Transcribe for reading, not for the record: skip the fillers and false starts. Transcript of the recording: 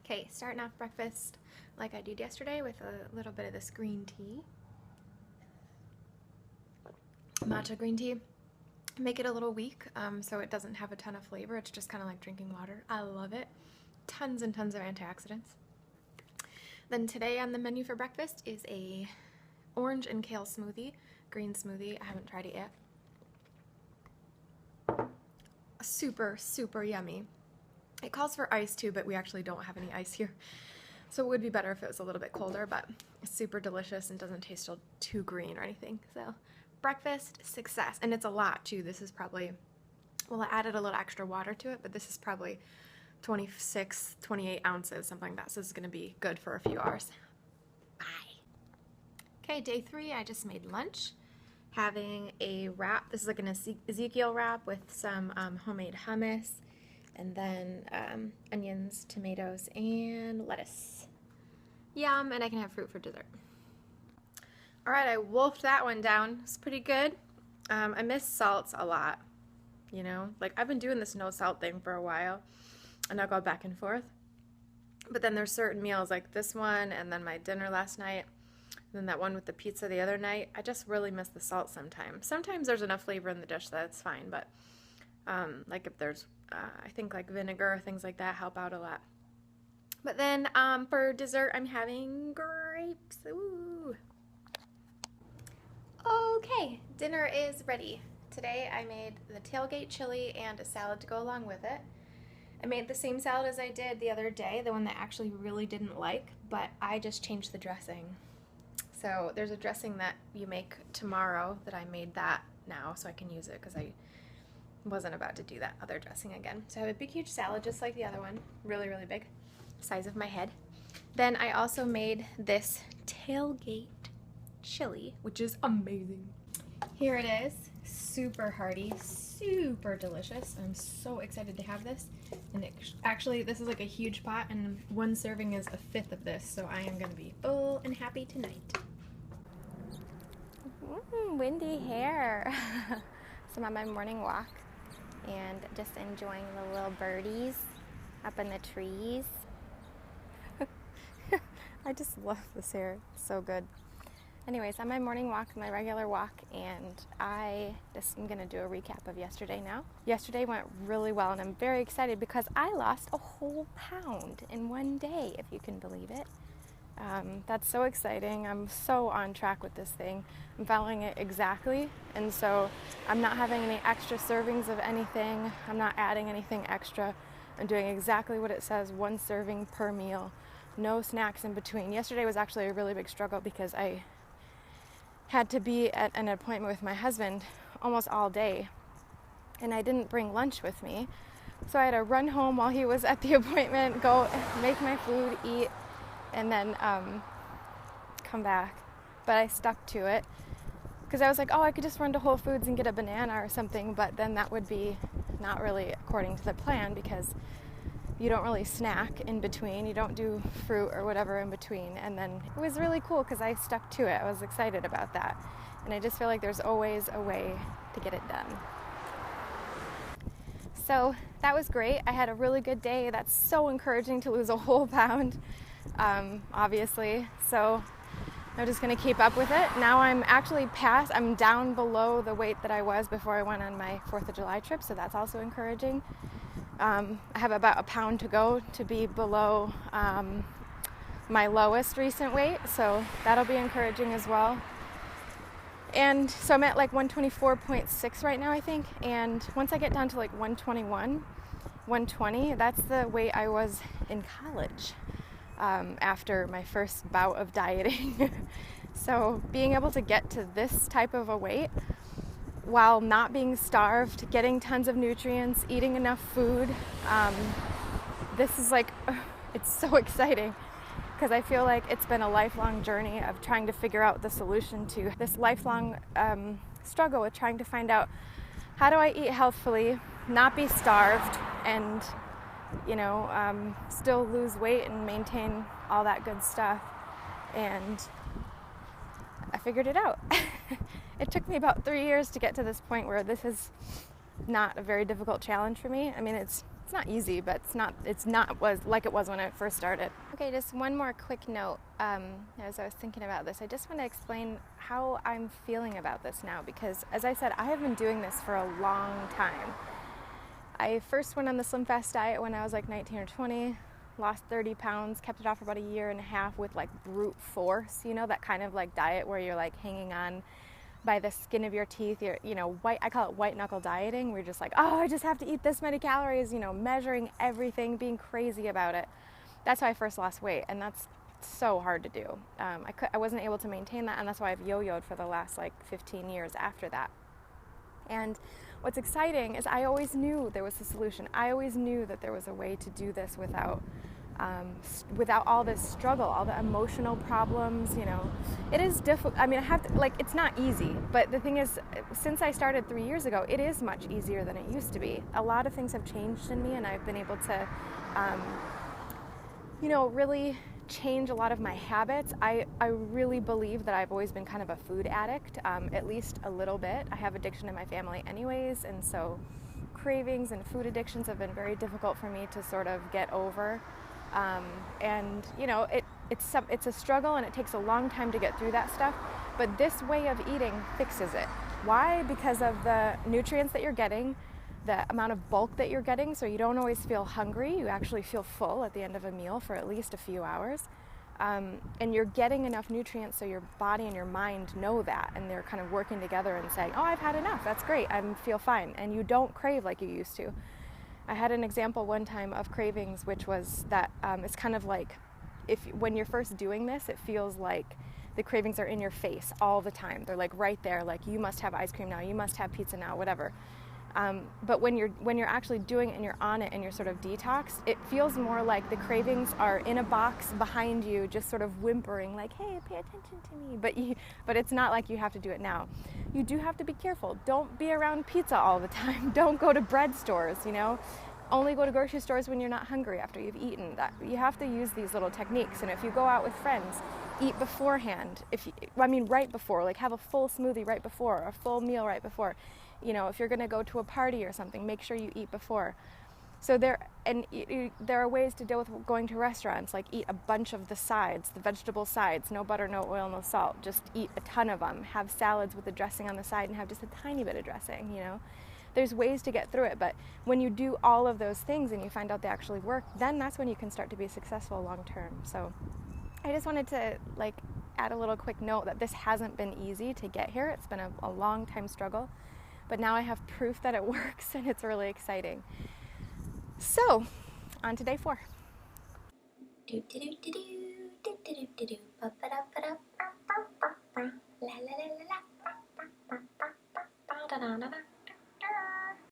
Okay, starting off breakfast like I did yesterday with a little bit of this green tea. Matcha green tea. Make it a little weak so it doesn't have a ton of flavor. It's just kind of like drinking water. I love it. Tons and tons of antioxidants. Then today on the menu for breakfast is a orange and kale smoothie, green smoothie. I haven't tried it yet. Super, super yummy. It calls for ice too, but we actually don't have any ice here. So it would be better if it was a little bit colder, but it's super delicious and doesn't taste too green or anything. So breakfast success. And it's a lot too. This is probably, well, I added a little extra water to it, but this is probably 26, 28 ounces, something like that. So this is going to be good for a few hours. Bye. Okay, day 3, I just made lunch. Having a wrap. This is like an Ezekiel wrap with some homemade hummus, and then onions, tomatoes, and lettuce. Yum, and I can have fruit for dessert. All right, I wolfed that one down. It's pretty good. I miss salts a lot, you know? Like, I've been doing this no salt thing for a while, and I'll go back and forth. But then there's certain meals like this one, and then my dinner last night, and then that one with the pizza the other night. I just really miss the salt sometimes. Sometimes there's enough flavor in the dish that it's fine, but like if there's, I think like vinegar, things like that help out a lot. But then for dessert, I'm having grapes. Ooh. Okay, dinner is ready. Today I made the Tailgate Chili and a salad to go along with it. I made the same salad as I did the other day, the one that I actually really didn't like, but I just changed the dressing. So there's a dressing that you make tomorrow that I made that now so I can use it because I wasn't about to do that other dressing again. So I have a big huge salad just like the other one, really, really big, size of my head. Then I also made this Tailgate Chili, which is amazing. Here it is, super hearty, super delicious. I'm so excited to have this. And actually, this is like a huge pot, and one serving is a fifth of this, so I am going to be full and happy tonight. Windy hair. So I'm on my morning walk and just enjoying the little birdies up in the trees. I just love this hair. It's so good. Anyways, on my morning walk, my regular walk, and I just am going to do a recap of yesterday now. Yesterday went really well, and I'm very excited because I lost a whole pound in one day, if you can believe it. That's so exciting. I'm so on track with this thing. I'm following it exactly, and so I'm not having any extra servings of anything. I'm not adding anything extra. I'm doing exactly what it says, 1 serving per meal, no snacks in between. Yesterday was actually a really big struggle because I had to be at an appointment with my husband almost all day, and I didn't bring lunch with me, so I had to run home while he was at the appointment, go make my food, eat, and then come back. But I stuck to it because I was like, oh, I could just run to Whole Foods and get a banana or something, but then that would be not really according to the plan because you don't really snack in between. You don't do fruit or whatever in between. And then it was really cool because I stuck to it. I was excited about that. And I just feel like there's always a way to get it done. So that was great. I had a really good day. That's so encouraging to lose a whole pound, obviously. So I'm just going to keep up with it. Now I'm actually I'm down below the weight that I was before I went on my 4th of July trip. So that's also encouraging. I have about a pound to go to be below my lowest recent weight, so that'll be encouraging as well. And so I'm at like 124.6 right now, I think, and once I get down to like 121, 120, that's the weight I was in college after my first bout of dieting. So being able to get to this type of a weight while not being starved, getting tons of nutrients, eating enough food. This is like, it's so exciting because I feel like it's been a lifelong journey of trying to figure out the solution to this lifelong struggle with trying to find out how do I eat healthfully, not be starved, and still lose weight and maintain all that good stuff. And I figured it out. It took me about 3 years to get to this point where this is not a very difficult challenge for me. I mean, it's It's not easy, but it's not was like it was when I first started. Okay, just one more quick note. As I was thinking about this, I just want to explain how I'm feeling about this now, because as I said, I have been doing this for a long time. I first went on the Slim Fast diet when I was like 19 or 20, lost 30 pounds, kept it off for about a year and a half with like brute force, you know, that kind of like diet where you're like hanging on by the skin of your teeth. You're, you know, I call it white knuckle dieting. We're just like, oh, I just have to eat this many calories, you know, measuring everything, being crazy about it. That's how I first lost weight, and that's so hard to do. I wasn't able to maintain that, and that's why I've yo-yoed for the last like 15 years after that. And what's exciting is I always knew there was a solution. I always knew that there was a way to do this without all this struggle, all the emotional problems, you know. It is difficult. I mean, I have to, like, it's not easy, but the thing is, since I started 3 years ago, it is much easier than it used to be. A lot of things have changed in me, and I've been able to, you know, really change a lot of my habits. I really believe that I've always been kind of a food addict, at least a little bit. I have addiction in my family anyways, and so cravings and food addictions have been very difficult for me to sort of get over. And you know, it's a struggle, and it takes a long time to get through that stuff, but this way of eating fixes it. Why? Because of the nutrients that you're getting, the amount of bulk that you're getting, so you don't always feel hungry. You actually feel full at the end of a meal for at least a few hours. And you're getting enough nutrients so your body and your mind know that, and they're kind of working together and saying, oh, I've had enough, that's great, I feel fine, and you don't crave like you used to. I had an example one time of cravings, which was that it's kind of like when you're first doing this, it feels like the cravings are in your face all the time. They're like right there, like you must have ice cream now, you must have pizza now, whatever. But when you're actually doing it and you're on it and you're sort of detoxed, it feels more like the cravings are in a box behind you, just sort of whimpering, like, hey, pay attention to me. But it's not like you have to do it now. You do have to be careful. Don't be around pizza all the time. Don't go to bread stores, you know. Only go to grocery stores when you're not hungry after you've eaten. That you have to use these little techniques. And if you go out with friends, eat beforehand. Right before, like have a full smoothie right before, a full meal right before. You know, if you're going to go to a party or something, make sure you eat before. So there are ways to deal with going to restaurants, like eat a bunch of the sides, the vegetable sides, no butter, no oil, no salt. Just eat a ton of them. Have salads with the dressing on the side and have just a tiny bit of dressing, you know. There's ways to get through it, but when you do all of those things and you find out they actually work, then that's when you can start to be successful long term. So I just wanted to add a little quick note that this hasn't been easy to get here. It's been a long time struggle, but now I have proof that it works, and it's really exciting. So, on to day 4.